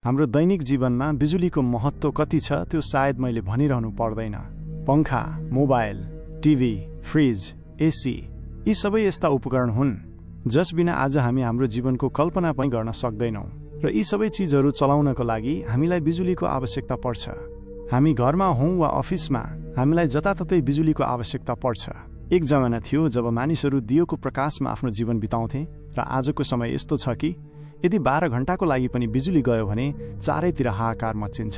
हाम्रो दैनिक जीवनमा बिजुलीको महत्त्व कति छ त्यो सायद मैले भनिरहनु पर्दैन। पंखा, मोबाइल, टिभी, फ्रिज, एसी यी सबै यस्ता उपकरण हुन् जस बिना आज हामी हाम्रो जीवनको कल्पना पनि गर्न सक्दैनौँ र यी सबै चीजहरू चलाउनको लागि हामीलाई बिजुलीको आवश्यकता पर्छ। हामी घरमा हौं वा अफिसमा हामीलाई जताततै बिजुलीको आवश्यकता पर्छ। एक जमाना थियो जब मानिसहरू दियोको प्रकाशमा आफ्नो जीवन बिताउँथे र आजको समय यस्तो छ कि यदि 12 घण्टाको लागि पनि बिजुली गयो भने चारैतिर हाहाकार मच्चिन्छ।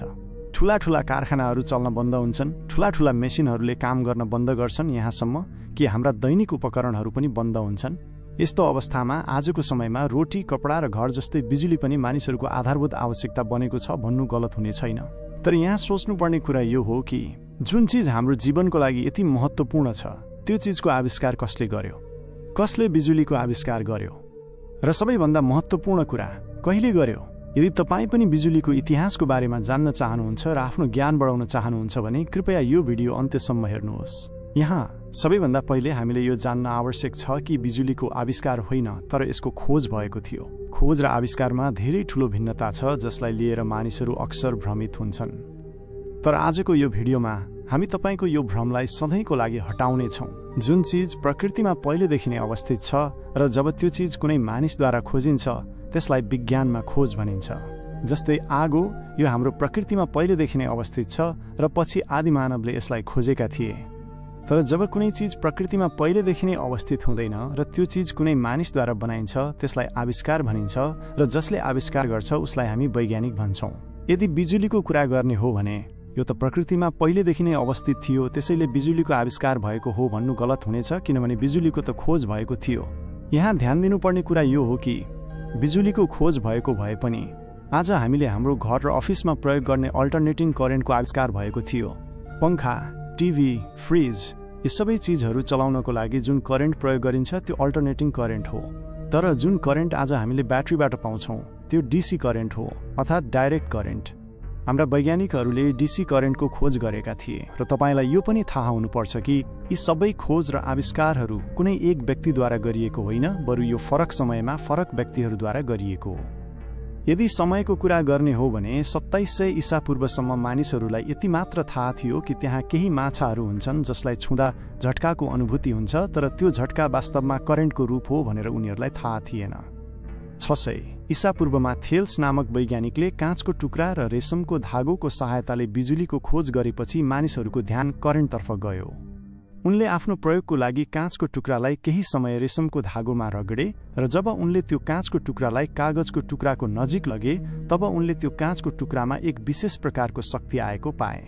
ठूला ठूला कारखानाहरू चल्न बन्द हुन्छन्, ठूला ठूला मेसिनहरूले काम गर्न बन्द गर्छन्, यहाँसम्म कि हाम्रा दैनिक उपकरणहरू पनि बन्द हुन्छन्। यस्तो अवस्थामा आजको समयमा रोटी, कपडा र घर जस्तै बिजुली पनि मानिसहरूको आधारभूत आवश्यकता बनेको छ भन्नु गलत हुने छैन। तर यहाँ सोच्नुपर्ने कुरा यो हो कि जुन चीज हाम्रो जीवनको लागि यति महत्त्वपूर्ण छ त्यो चीजको आविष्कार कसले गर्यो, कसले बिजुलीको आविष्कार गर्यो र सबैभन्दा महत्त्वपूर्ण कुरा कहिले गर्यो। यदि तपाईँ पनि बिजुलीको इतिहासको बारेमा जान्न चाहनुहुन्छ र आफ्नो ज्ञान बढाउन चाहनुहुन्छ भने कृपया यो भिडियो अन्त्यसम्म हेर्नुहोस्। यहाँ सबैभन्दा पहिले हामीले यो जान्न आवश्यक छ कि बिजुलीको आविष्कार होइन तर यसको खोज भएको थियो। खोज र आविष्कारमा धेरै ठूलो भिन्नता छ जसलाई लिएर मानिसहरू अक्सर भ्रमित हुन्छन्। तर आजको यो भिडियोमा हामी तपाईको यो भ्रमलाई सधैँको लागि हटाउने छौं। जुन चीज प्रकृतिमा पहिलेदेखि नै अवस्थित छ र जब त्यो चीज कुनै मानिसद्वारा खोजिन्छ त्यसलाई विज्ञानमा खोज भनिन्छ। जस्तै आगो यो हाम्रो प्रकृतिमा पहिलेदेखि नै अवस्थित छ र पछि आदिमानवले यसलाई खोजेका थिए। तर जब कुनै चीज प्रकृतिमा पहिलेदेखि नै अवस्थित हुँदैन र त्यो चीज कुनै मानिसद्वारा बनाइन्छ त्यसलाई आविष्कार भनिन्छ र जसले आविष्कार गर्छ उसलाई हामी वैज्ञानिक भन्छौं। यदि बिजुलीको कुरा गर्ने हो भने यो त प्रकृतिमा पहिलेदेखि नै अवस्थित थियो, त्यसैले बिजुलीको आविष्कार भएको हो भन्नु गलत हुनेछ किनभने बिजुलीको त खोज भएको थियो। यहाँ ध्यान दिनुपर्ने कुरा यो हो कि बिजुलीको खोज भएको भए पनि आज हामीले हाम्रो घर र अफिसमा प्रयोग गर्ने अल्टरनेटिङ करेन्टको आविष्कार भएको थियो। पंखा, टिभी, फ्रिज यी सबै चीजहरू चलाउनको लागि जुन करेन्ट प्रयोग गरिन्छ त्यो अल्टरनेटिङ करेन्ट हो। तर जुन करेन्ट आज हामीले ब्याट्रीबाट पाउँछौं त्यो डीसी करेन्ट हो अर्थात् डाइरेक्ट करेन्ट। हाम्रा वैज्ञानिकहरूले डीसी करेन्टको खोज गरेका थिए र तपाईलाई यो पनि थाहा हुनुपर्छ कि यी सबै खोज र आविष्कारहरू कुनै एक व्यक्तिद्वारा गरिएको होइन, बरु यो फरक समयमा फरक व्यक्तिहरूद्वारा गरिएको हो। यदि समयको कुरा गर्ने हो भने 2700 ईसा पूर्वसम्म मानिसहरूलाई यति मात्र थाहा थियो कि त्यहाँ केही माछाहरू हुन्छन् जसलाई छुँदा झट्काको अनुभूति हुन्छ, तर त्यो झट्का वास्तवमा करेन्टको रूप हो भनेर उनीहरूलाई थाहा थिएन। 600 ईसा पूर्वमा थेल्स नामक वैज्ञानिकले काँचको टुक्रा र रेशमको धागोको सहायताले बिजुलीको खोज गरेपछि मानिसहरूको ध्यान करेन्टतर्फ गयो। उनले आफ्नो प्रयोगको लागि काँचको टुक्रालाई केही समय रेशमको धागोमा रगडे र जब उनले त्यो काँचको टुक्रालाई कागजको टुक्राको नजिक लगे तब उनले त्यो काँचको टुक्रामा एक विशेष प्रकारको शक्ति आएको पाए।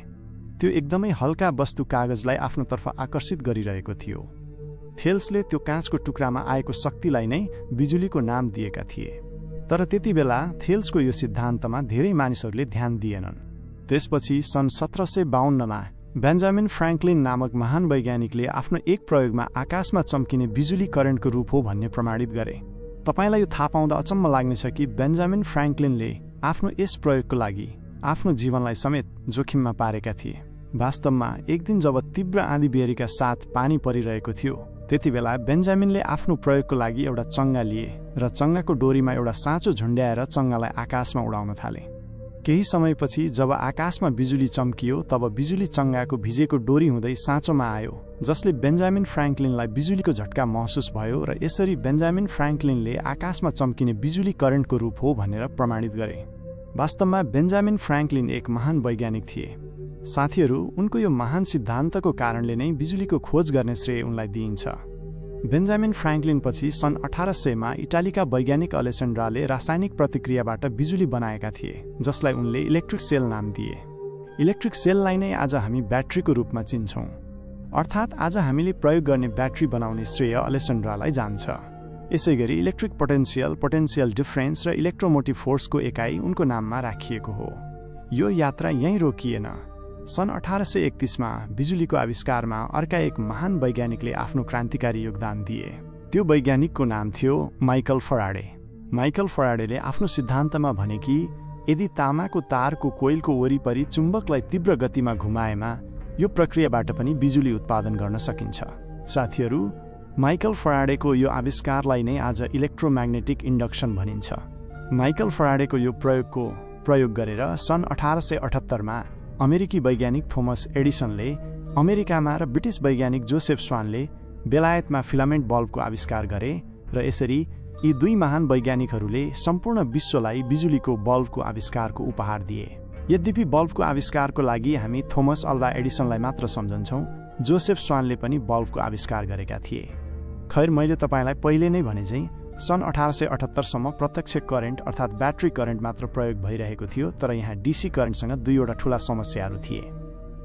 त्यो एकदमै हल्का वस्तु कागजलाई आफ्नोतर्फ आकर्षित गरिरहेको थियो। थेल्सले त्यो काँचको टुक्रामा आएको शक्तिलाई नै बिजुलीको नाम दिएका थिए। तर त्यति बेला थेल्सको यो सिद्धान्तमा धेरै मानिसहरूले ध्यान दिएनन्। त्यसपछि सन् 1752 मा बेन्जामिन फ्र्याङ्कलिन नामक महान वैज्ञानिकले आफ्नो एक प्रयोगमा आकाशमा चम्किने बिजुली करेन्टको रूप हो भन्ने प्रमाणित गरे। तपाईलाई यो थाहा पाउँदा अचम्म लाग्नेछ कि बेन्जामिन फ्र्याङ्कलिनले आफ्नो यस प्रयोगको लागि आफ्नो जीवनलाई समेत जोखिममा पारेका थिए। वास्तवमा एक दिन जब तीव्र आँधी बेहरीका साथ पानी परिरहेको थियो त्यति बेला बेन्जामिनले आफ्नो प्रयोगको लागि एउटा चङ्गा लिए र चङ्गाको डोरीमा एउटा साँचो झुन्ड्याएर चङ्गालाई आकाशमा उडाउन थाले। केही समयपछि जब आकाशमा बिजुली चम्कियो तब बिजुली चङ्गाको भिजेको डोरी हुँदै साँचोमा आयो, जसले बेन्जामिन फ्र्याङ्कलिनलाई बिजुलीको झट्का महसुस भयो र यसरी बेन्जामिन फ्र्याङ्कलिनले आकाशमा चम्किने बिजुली करेन्टको रूप हो भनेर प्रमाणित गरे। वास्तवमा बेन्जामिन फ्र्याङ्कलिन एक महान वैज्ञानिक थिए। साथीहरू, उनको यो महान सिद्धान्तको कारणले नै बिजुलीको खोज गर्ने श्रेय उनलाई दिइन्छ। बेन्जामिन फ्र्याङ्कलिन पछि सन् 1800 मा इटालीका वैज्ञानिक अलेसेन्ड्राले रासायनिक प्रतिक्रियाबाट बिजुली बनाएका थिए जसलाई उनले इलेक्ट्रिक सेल नाम दिए। इलेक्ट्रिक सेललाई नै आज हामी ब्याट्रीको रूपमा चिन्छौं, अर्थात् आज हामीले प्रयोग गर्ने ब्याट्री बनाउने श्रेय अलेसेन्ड्रालाई जान्छ। यसैगरी इलेक्ट्रिक पोटेन्सियल, पोटेन्सियल डिफरेन्स र इलेक्ट्रोमोटिभ फोर्सको एकाइ उनको नाममा राखिएको हो। यो यात्रा यहीँ रोकिएन। सन् 1831 मा बिजुलीको आविष्कारमा अर्का एक महान वैज्ञानिकले आफ्नो क्रान्तिकारी योगदान दिए। त्यो वैज्ञानिकको नाम थियो माइकल फराडे। माइकल फराडेले आफ्नो सिद्धान्तमा भने कि यदि तामाको तारको कोइलको वरिपरि चुम्बकलाई तीव्र गतिमा घुमाएमा यो प्रक्रियाबाट पनि बिजुली उत्पादन गर्न सकिन्छ। साथीहरू, माइकल फराडेको यो आविष्कारलाई नै आज इलेक्ट्रोम्याग्नेटिक इन्डक्सन भनिन्छ। माइकल फराडेको यो प्रयोगको प्रयोग गरेर सन् 1878 मा अमेरिकी वैज्ञानिक थोमस एडिसनले अमेरिकामा र ब्रिटिस वैज्ञानिक जोसेफ स्वानले बेलायतमा फिलामेन्ट बल्बको आविष्कार गरे र यसरी यी दुई महान वैज्ञानिकहरूले सम्पूर्ण विश्वलाई बिजुलीको बल्बको आविष्कारको उपहार दिए। यद्यपि बल्बको आविष्कारको लागि हामी थोमस अल्भा एडिसनलाई मात्र सम्झन्छौँ, जोसेफ स्वानले पनि बल्बको आविष्कार गरेका थिए। खैर, मैले तपाईलाई पहिले नै भने चाहिँ सन् 1878 सम्म प्रत्यक्ष करेन्ट अर्थात् ब्याट्री करेन्ट मात्र प्रयोग भइरहेको थियो, तर यहाँ डीसी करेन्टसँग दुईवटा ठूला समस्याहरू थिए।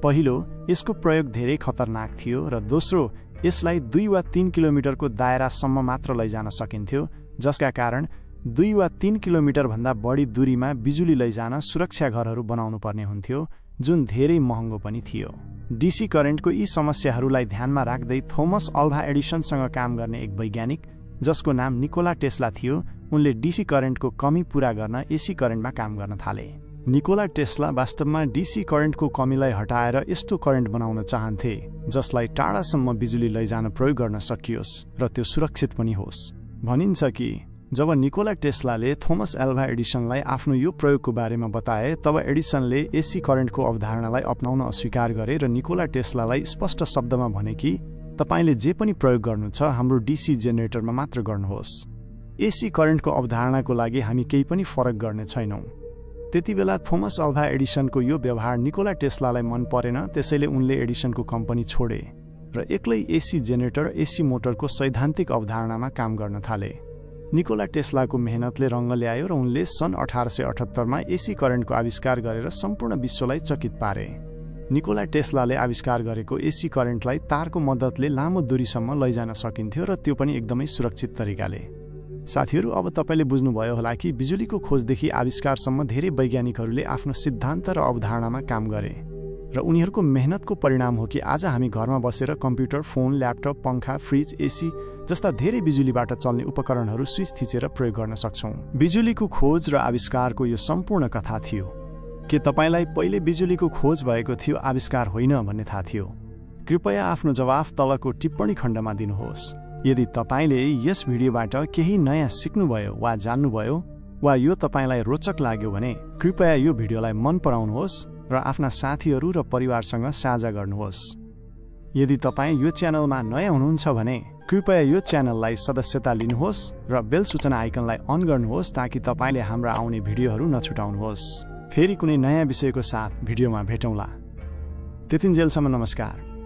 पहिलो, यसको प्रयोग धेरै खतरनाक थियो र दोस्रो, यसलाई 2 वा 3 किलोमिटरको दायरासम्म मात्र लैजान सकिन्थ्यो, जसका कारण 2 वा 3 किलोमिटर भन्दा बढी दूरीमा बिजुली लैजान सुरक्षा घरहरू बनाउनु पर्ने हुन्थ्यो, जुन धेरै महँगो पनि थियो। डीसी करेन्टको यी समस्याहरूलाई ध्यानमा राख्दै थोमस अल्भा एडिसनसँग काम गर्ने एक वैज्ञानिक जसको नाम निकोला टेस्ला थियो, उनले डीसी करेन्टको कमी पूरा गर्न एसी करेन्टमा काम गर्न थाले। निकोला टेस्ला वास्तवमा डीसी करेन्टको कमीलाई हटाएर यस्तो करेन्ट बनाउन चाहन्थे जसलाई टाढासम्म बिजुली लैजान प्रयोग गर्न सकियोस् र त्यो सुरक्षित पनि होस्। भनिन्छ कि जब निकोला टेस्लाले थोमस अल्भा एडिसनलाई आफ्नो यो प्रयोगको बारेमा बताए, तब एडिसनले एसी करेन्टको अवधारणालाई अपनाउन अस्वीकार गरे र निकोला टेस्लालाई स्पष्ट शब्दमा भने कि तपाईले जे पनि प्रयोग गर्नु छ हाम्रो डीसी जेनेरेटरमा मात्र गर्नुहोस्। एसी करेन्टको अवधारणाको लागि हामी केही पनि फरक गर्ने छैनौं। त्यतिबेला थोमस अल्भा एडिसनको यो व्यवहार निकोला टेस्लालाई मन परेन, त्यसैले उनले एडिसनको कम्पनी छोडे र एक्लै एसी जेनेरेटर एसी मोटरको सैद्धान्तिक अवधारणामा काम गर्न थाले। निकोला टेस्लाको मेहनतले रंग ल्यायो र उनले सन् 1878 मा एसी करेन्टको आविष्कार गरेर सम्पूर्ण विश्वलाई चकित पारे। निकोला टेस्लाले आविष्कार गरेको एसी करेन्टलाई तारको मद्दतले लामो दूरीसम्म लैजान सकिन्थ्यो र त्यो पनि एकदमै सुरक्षित तरिकाले। साथीहरू, अब तपाईले बुझ्नुभयो होला कि बिजुलीको खोजदेखि आविष्कारसम्म धेरै वैज्ञानिकहरूले आफ्नो सिद्धान्त र अवधारणामा काम गरे र उनीहरूको मेहनतको परिणाम हो कि आज हामी घरमा बसेर कम्प्युटर, फोन, ल्यापटप, पंखा, फ्रिज, एसी जस्ता धेरै बिजुलीबाट चल्ने उपकरणहरू स्विच थिचेर प्रयोग गर्न सक्छौं। बिजुलीको खोज र आविष्कारको यो सम्पूर्ण कथा थियो। के तपाईलाई पहिले बिजुलीको खोज भएको थियो, आविष्कार होइन भन्ने थाहा थियो? कृपया आफ्नो जवाफ तलको टिप्पणी खण्डमा दिनुहोस्। यदि तपाईले यस भिडियोबाट केही नयाँ सिक्नुभयो वा जान्नुभयो वा यो तपाईलाई रोचक लाग्यो भने कृपया यो भिडियोलाई मन पराउनुहोस् र आफ्ना साथीहरू र परिवारसँग साझा गर्नुहोस्। यदि तपाईं यो च्यानलमा नयाँ हुनुहुन्छ भने कृपया यो च्यानललाई सदस्यता लिनुहोस् र बेल सूचना आइकनलाई अन गर्नुहोस् ताकि तपाईले हाम्रा आउने भिडियोहरू नछुटाउनुहोस्। फेरि कुनै नयाँ विषयको साथ भिडियोमा भेटौँला। त्यतिन्जेलसम्म नमस्कार।